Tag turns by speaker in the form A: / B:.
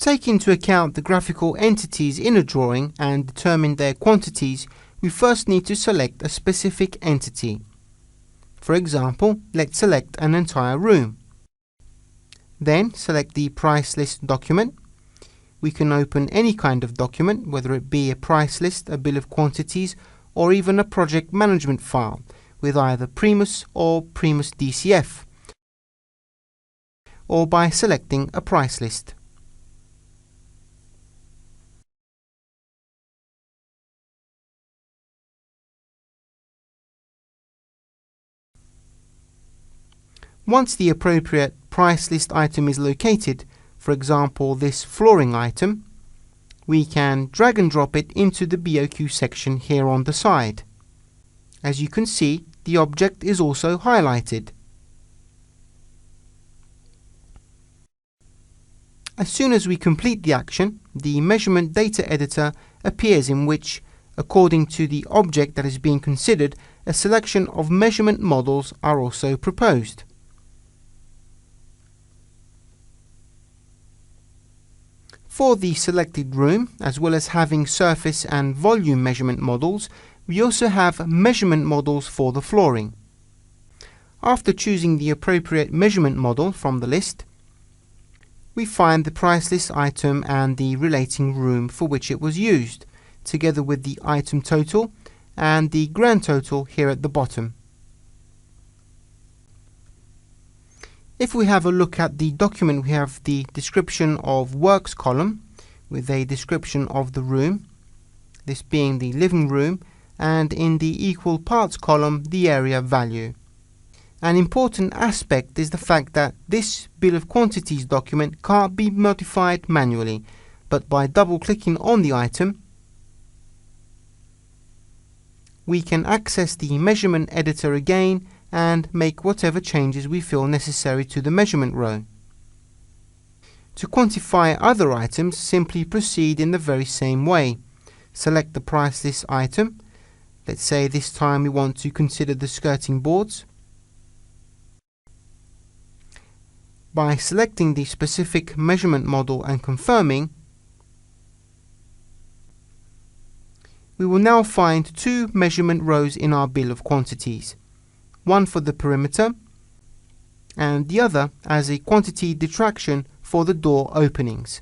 A: take into account the graphical entities in a drawing and determine their quantities, we first need to select a specific entity. For example, let's select an entire room. Then select the price list document. We can open any kind of document, whether it be a price list, a bill of quantities, or even a project management file with either TerMus or TerMus DCF, or by selecting a price list. Once the appropriate price list item is located, for example this flooring item, we can drag and drop it into the BOQ section here on the side. As you can see, the object is also highlighted. As soon as we complete the action, the measurement data editor appears, in which, according to the object that is being considered, a selection of measurement models are also proposed. For the selected room, as well as having surface and volume measurement models, we also have measurement models for the flooring. After choosing the appropriate measurement model from the list, we find the price list item and the relating room for which it was used, together with the item total and the grand total here at the bottom. If we have a look at the document, we have the description of works column with a description of the room, this being the living room, and in the equal parts column the area value. An important aspect is the fact that this bill of quantities document can't be modified manually, but by double-clicking on the item, we can access the measurement editor again and make whatever changes we feel necessary to the measurement row. To quantify other items, simply proceed in the very same way. Select the price list item. Let's say this time we want to consider the skirting boards. By selecting the specific measurement model and confirming, we will now find two measurement rows in our bill of quantities. One for the perimeter and the other as a quantity detraction for the door openings.